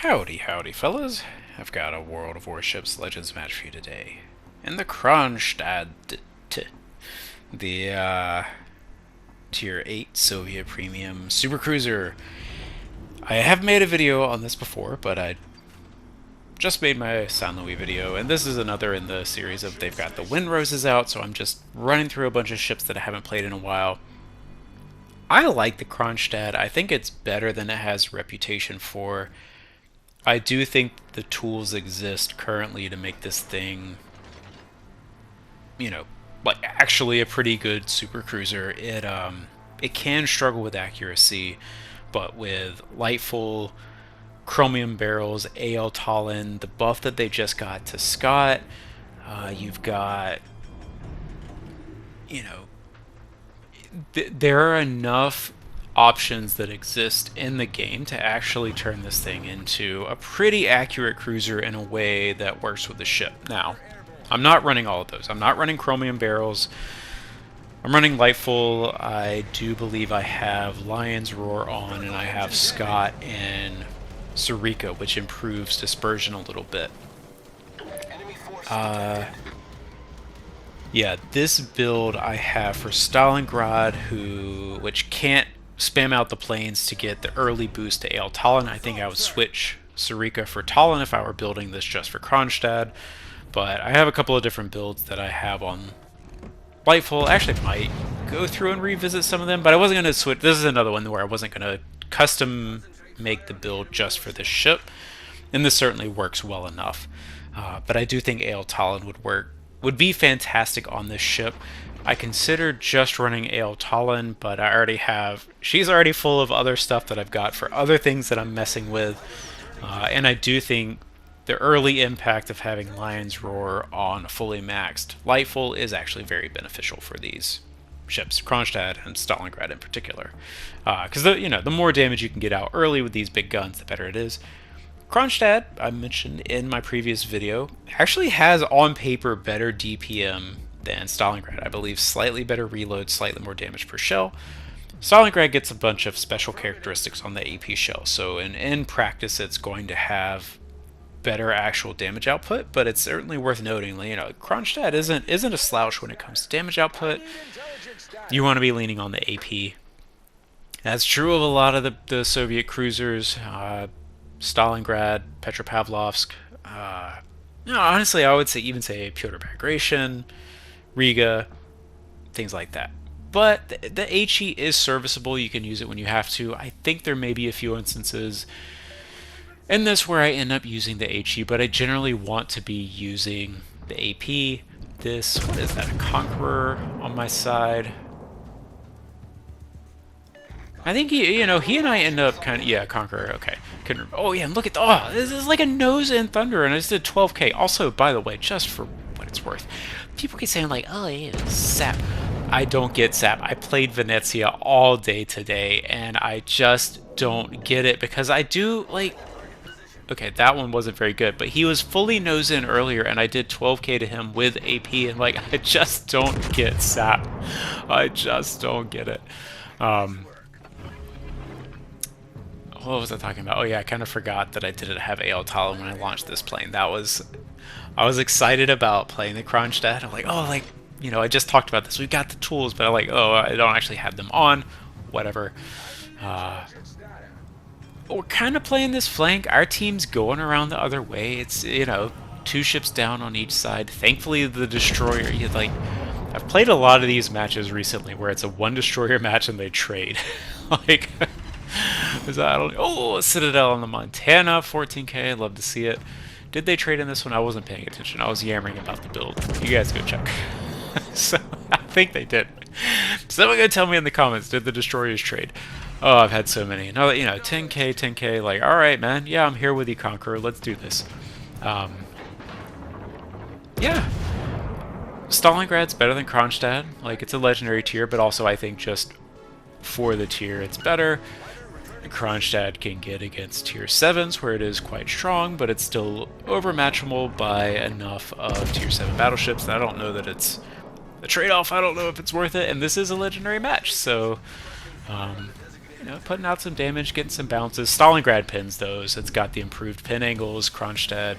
Howdy, howdy, fellas. I've got a World of Warships Legends match for you today. In the Kronshtadt, the Tier 8 Soviet Premium Supercruiser. I have made a video on this before, but I just made my San Luis video, and this is another in the series of they've got the Wind Roses out, so I'm just running through a bunch of ships that I haven't played in a while. I like the Kronshtadt. I think it's better than it has reputation for. I do think the tools exist currently to make this thing, like actually a pretty good super cruiser. It can struggle with accuracy, but with Lightful, Chromium Barrels, AL Talon, the buff that they just got to Scott, you've got, there are enough options that exist in the game to actually turn this thing into a pretty accurate cruiser in a way that works with the ship. Now, I'm not running all of those. I'm not running Chromium Barrels. I'm running Lightful. I do believe I have Lion's Roar on, and I have Scott and Sarika, which improves dispersion a little bit. Yeah, this build I have for Stalingrad, which can't spam out the planes to get the early boost to AL Talon. I think I would switch Sarika for Talon if I were building this just for Kronshtadt. But I have a couple of different builds that I have on Lightful. Actually, I might go through and revisit some of them, but I wasn't going to switch. This is another one where I wasn't going to custom make the build just for this ship, and this certainly works well enough. But I do think AL Talon would be fantastic on this ship. I considered just running AL Talon, but she's already full of other stuff that I've got for other things that I'm messing with. And I do think the early impact of having Lion's Roar on a fully maxed Lightful is actually very beneficial for these ships, Kronshtadt and Stalingrad in particular. Because the more damage you can get out early with these big guns, the better it is. Kronshtadt, I mentioned in my previous video, actually has on paper better DPM than Stalingrad. I believe slightly better reload, slightly more damage per shell. Stalingrad gets a bunch of special characteristics on the AP shell, so in practice it's going to have better actual damage output, but it's certainly worth noting, Kronshtadt isn't a slouch when it comes to damage output. You want to be leaning on the AP. That's true of a lot of the Soviet cruisers. Stalingrad, Petropavlovsk. Honestly, I would say Pyotr Bagration, Riga, things like that. But the HE is serviceable. You can use it when you have to. I think there may be a few instances in this where I end up using the HE, but I generally want to be using the AP. What is that, a Conqueror on my side? I think he and I end up Conqueror. Okay, oh yeah, and look at this is like a nose in Thunder, and I just did 12k. Also, by the way, just for what it's worth, people keep saying like, oh yeah, sap. I don't get sap. I played Venezia all day today, and I just don't get it because I do like. Okay, that one wasn't very good, but he was fully nose in earlier, and I did 12k to him with AP, and like I just don't get sap. I just don't get it. What was I talking about? Oh yeah, I kind of forgot that I didn't have AL Talon when I launched this plane. I was excited about playing the Kronshtadt. I'm like, I just talked about this. We've got the tools, but I'm like, oh, I don't actually have them on. Whatever. We're kind of playing this flank. Our team's going around the other way. It's, two ships down on each side. Thankfully, the destroyer, I've played a lot of these matches recently where it's a one destroyer match and they trade. Like, Citadel on the Montana, 14k. I'd love to see it. Did they trade in this one? I wasn't paying attention. I was yammering about the build. You guys go check. So, I think they did. Someone gonna tell me in the comments, did the destroyers trade? Oh, I've had so many. No, 10k, like, alright, man. Yeah, I'm here with you, Conqueror. Let's do this. Yeah. Stalingrad's better than Kronshtadt. Like, it's a legendary tier, but also I think just for the tier, it's better. Kronshtadt can get against tier 7s, where it is quite strong, but it's still overmatchable by enough of tier 7 battleships that I don't know that it's a trade-off. I don't know if it's worth it, and this is a legendary match, so putting out some damage, getting some bounces. Stalingrad pins those. It's got the improved pin angles. Kronshtadt.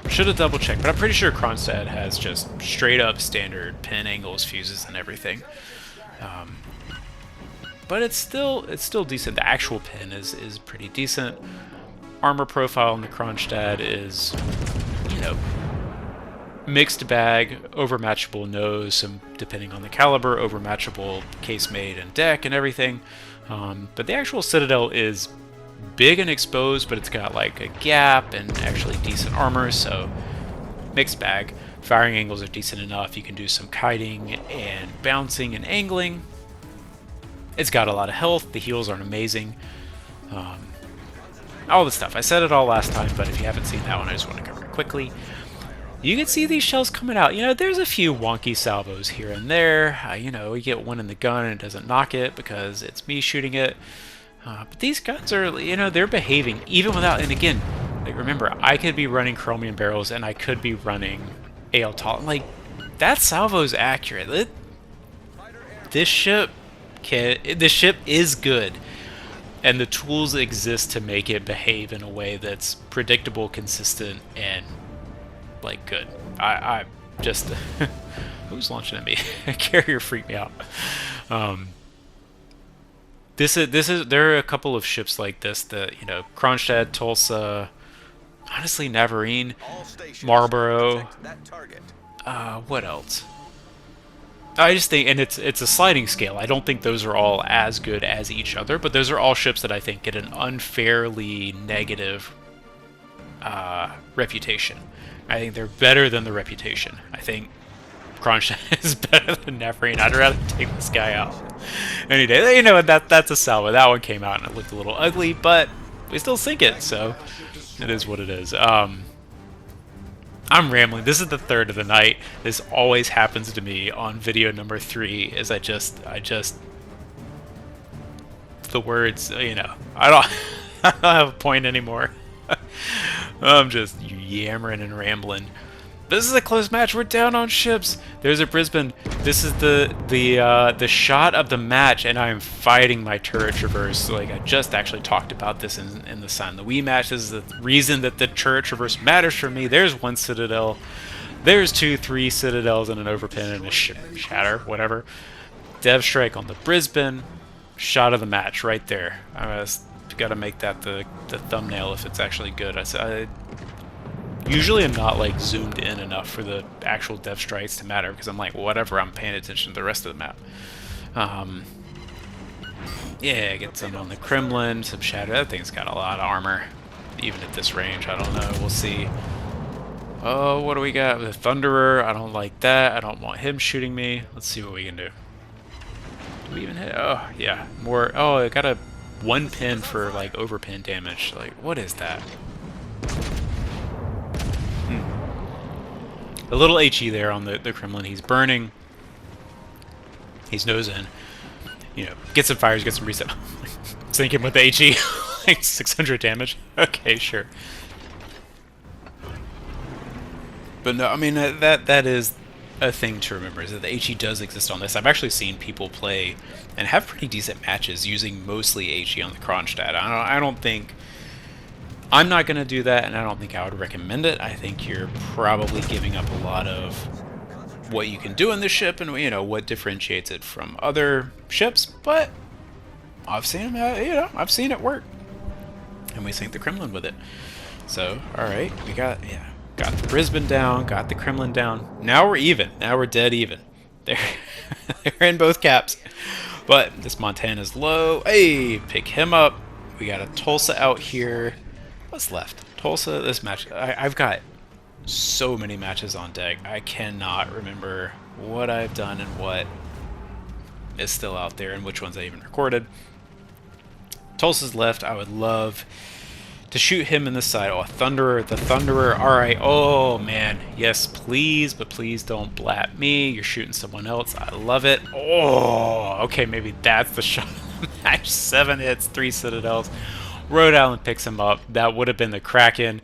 Should have double checked, but I'm pretty sure Kronshtadt has just straight up standard pin angles, fuses, and everything. But it's still decent. The actual pin is pretty decent. Armor profile on the Kronshtadt is, mixed bag, overmatchable nose, some depending on the caliber, overmatchable casemate and deck and everything. But the actual Citadel is big and exposed, but it's got like a gap and actually decent armor, so mixed bag. Firing angles are decent enough. You can do some kiting and bouncing and angling. It's got a lot of health. The heals aren't amazing. All this stuff. I said it all last time, but if you haven't seen that one, I just want to cover it quickly. You can see these shells coming out. There's a few wonky salvos here and there. You get one in the gun and it doesn't knock it because it's me shooting it. But these guns are, they're behaving even without, and again, remember, I could be running chromium barrels and I could be running AL Talon. Like, that salvo's accurate. This ship is good. And the tools exist to make it behave in a way that's predictable, consistent, and like good. I just who's launching at me? Carrier freaked me out. There are a couple of ships like this that Kronshtadt, Tulsa, honestly Navarine, Marlboro. What else? I just think, and it's a sliding scale. I don't think those are all as good as each other, but those are all ships that I think get an unfairly negative reputation. I think they're better than the reputation. I think Kronshtadt is better than Navarine. I'd rather take this guy out any day. That's a salvo. That one came out and it looked a little ugly, but we still sink it, so it is what it is. I'm rambling. This is the third of the night. This always happens to me on video number 3. Is I just the words. I don't I don't have a point anymore. I'm just yammering and rambling. This is a close match. We're down on ships. There's a Brisbane. This is the shot of the match, and I am fighting my turret traverse. Like, I just actually talked about this in the Sun. The Wii match. This is the reason that the turret traverse matters for me. There's one Citadel. There's 2, 3 Citadels and an overpin and a shatter, whatever. Dev strike on the Brisbane. Shot of the match right there. I got to make that the thumbnail if it's actually good. I usually I'm not like zoomed in enough for the actual dev strikes to matter because I'm like, whatever, I'm paying attention to the rest of the map. Yeah, get some on the Kremlin, some shatter. That thing's got a lot of armor, even at this range. I don't know. We'll see. Oh, what do we got? The Thunderer. I don't like that. I don't want him shooting me. Let's see what we can do. Do we even hit? Oh, yeah. More. Oh, I got a 1 pin for like overpin damage. Like, what is that? A little HE there on the Kremlin. He's burning. He's nose in. Get some fires, get some reset. Sink him with the HE. Like 600 damage. Okay, sure. But no, I mean, that is a thing to remember, is that the HE does exist on this. I've actually seen people play and have pretty decent matches using mostly HE on the Kronshtadt. I don't think... I'm not going to do that, and I don't think I would recommend it. I think you're probably giving up a lot of what you can do in this ship and, what differentiates it from other ships, but I've seen I've seen it work. And we sink the Kremlin with it. So, alright, we got the Brisbane down, got the Kremlin down. Now we're even. Now we're dead even. They're in both caps. But this Montana's low. Hey, pick him up. We got a Tulsa out here. What's left? Tulsa, this match. I've got so many matches on deck. I cannot remember what I've done and what is still out there and which ones I even recorded. Tulsa's left. I would love to shoot him in the side. Oh, Thunderer, the Thunderer. All right. Oh, man. Yes, please, but please don't blat me. You're shooting someone else. I love it. Oh, okay, maybe that's the shot of the match. 7 hits, 3 Citadels. Rhode Island picks him up. That would have been the Kraken.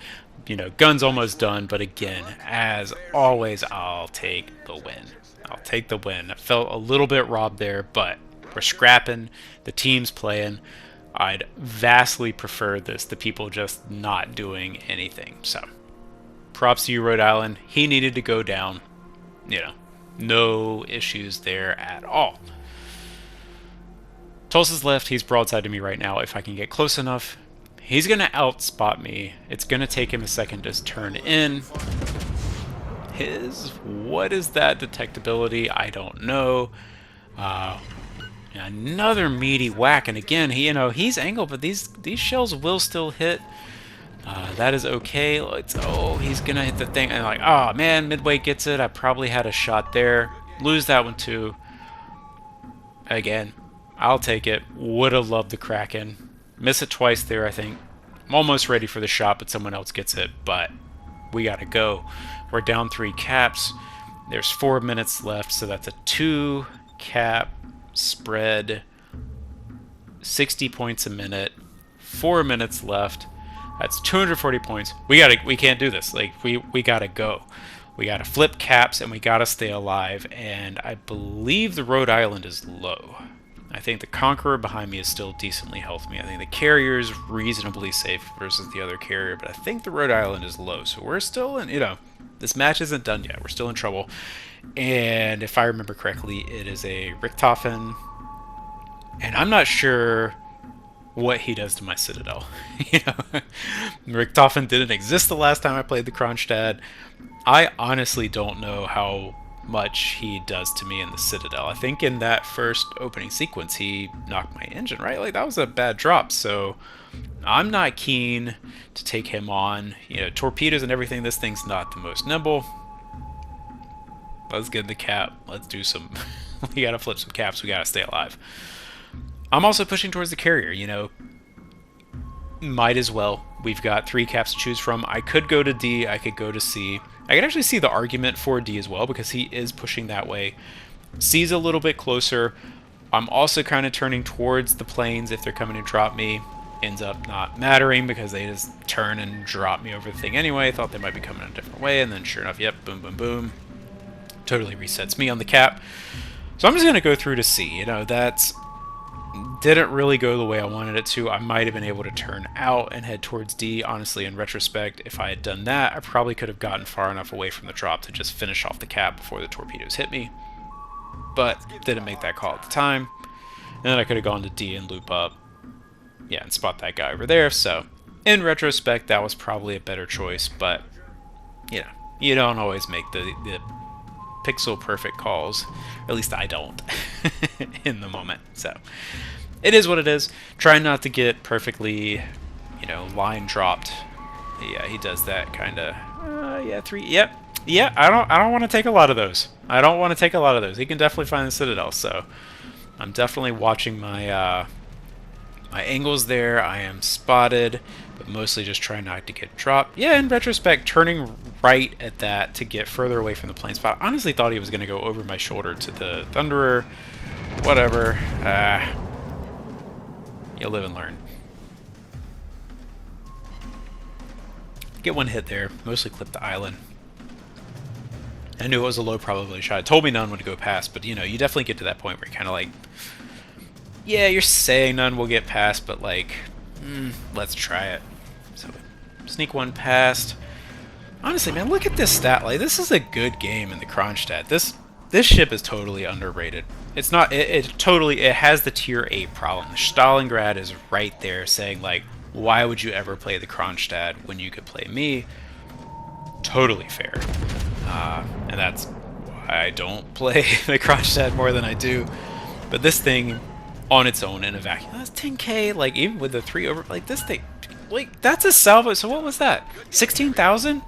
Gun's almost done, but again, as always, I'll take the win. I'll take the win. I felt a little bit robbed there, but We're scrapping. The team's playing. I'd vastly prefer this to people just not doing anything. So, props to you, Rhode Island. He needed to go down. You know, no issues there at all. Tulsa's left. He's broadside to me right now. If I can get close enough, he's going to outspot me. It's going to take him a second to turn in. What is that detectability? I don't know. Another meaty whack, and again, he's angled, but these shells will still hit. That is okay. He's gonna hit the thing, and like, oh man, Midway gets it. I probably had a shot there. Lose that one too. Again, I'll take it. Would have loved the Kraken. Miss it twice there, I think. I'm almost ready for the shot, but someone else gets it. But we gotta go. We're down 3 caps. There's 4 minutes left, so that's a 2 cap spread. 60 points a minute. 4 minutes left. That's 240 points. We can't do this. Like we gotta go. We gotta flip caps and we gotta stay alive. And I believe the Rhode Island is low. I think the Conqueror behind me is still decently healthy. I think the Carrier is reasonably safe versus the other Carrier, but I think the Rhode Island is low. So we're still in, this match isn't done yet. We're still in trouble. And if I remember correctly, it is a Richthofen. And I'm not sure what he does to my Citadel. Richthofen didn't exist the last time I played the Kronshtadt. I honestly don't know how much he does to me in the Citadel. I think in that first opening sequence he knocked my engine, right? Like that was a bad drop, so I'm not keen to take him on. Torpedoes and everything, this thing's not the most nimble. Let's get in the cap. Let's do some we gotta flip some caps, we gotta stay alive. I'm also pushing towards the Carrier, might as well. We've got 3 caps to choose from. I could go to D, I could go to C. I can actually see the argument for D as well because he is pushing that way. C's a little bit closer. I'm also kind of turning towards the planes if they're coming to drop me. Ends up not mattering because they just turn and drop me over the thing anyway. Thought they might be coming a different way, and then sure enough, yep, boom, boom, boom. Totally resets me on the cap. So I'm just going to go through to C. That's didn't really go the way I wanted it to. I might have been able to turn out and head towards D. Honestly, in retrospect, if I had done that, I probably could have gotten far enough away from the drop to just finish off the cap before the torpedoes hit me. But didn't make that call at the time. And then I could have gone to D and loop up. Yeah, and spot that guy over there. So, in retrospect, that was probably a better choice. But, you don't always make the pixel perfect calls. Or at least I don't in the moment. So, it is what it is. Try not to get perfectly, line dropped. Yeah, he does that kind of. Yeah, 3. Yep. Yeah, I don't want to take a lot of those. He can definitely find the Citadel. So, I'm definitely watching my my angles there. I am spotted, but mostly just trying not to get dropped. Yeah, in retrospect, turning right at that to get further away from the plane spot. I honestly thought he was going to go over my shoulder to the Thunderer. Whatever. You live and learn. Get one hit there. Mostly clipped the island. I knew it was a low probability shot. It told me none would go past, but you definitely get to that point where you're kind of like, yeah, you're saying none will get past, but like, let's try it. So, sneak one past. Honestly, man, look at this stat. Like, this is a good game in the Kronshtadt. This ship is totally underrated. It's not. It has the tier 8 problem. The Stalingrad is right there, saying like, why would you ever play the Kronshtadt when you could play me? Totally fair. And that's why I don't play the Kronshtadt more than I do. But this thing, on its own in a vacuum, that's 10k. Like even with the 3 over, like this thing, like that's a salvo. So what was that? 16,000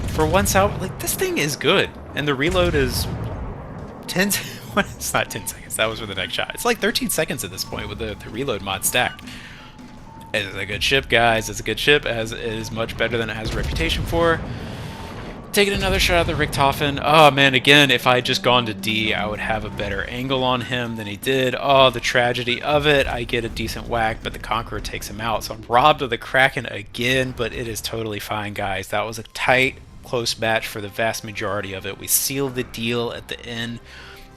for one salvo. Like this thing is good, and the reload is 10. It's not 10 seconds. That was for the next shot. It's like 13 seconds at this point with the reload mod stacked. It's a good ship, guys. It's a good ship. It is much better than it has a reputation for. Taking another shot at the Richthofen. Oh man, again, if I had just gone to D, I would have a better angle on him than he did. Oh, the tragedy of it. I get a decent whack, but the Conqueror takes him out. So I'm robbed of the Kraken again, but it is totally fine, guys. That was a tight, close match for the vast majority of it. We sealed the deal at the end.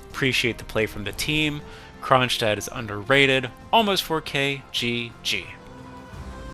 Appreciate the play from the team. Kronshtadt is underrated. Almost 4K. GG.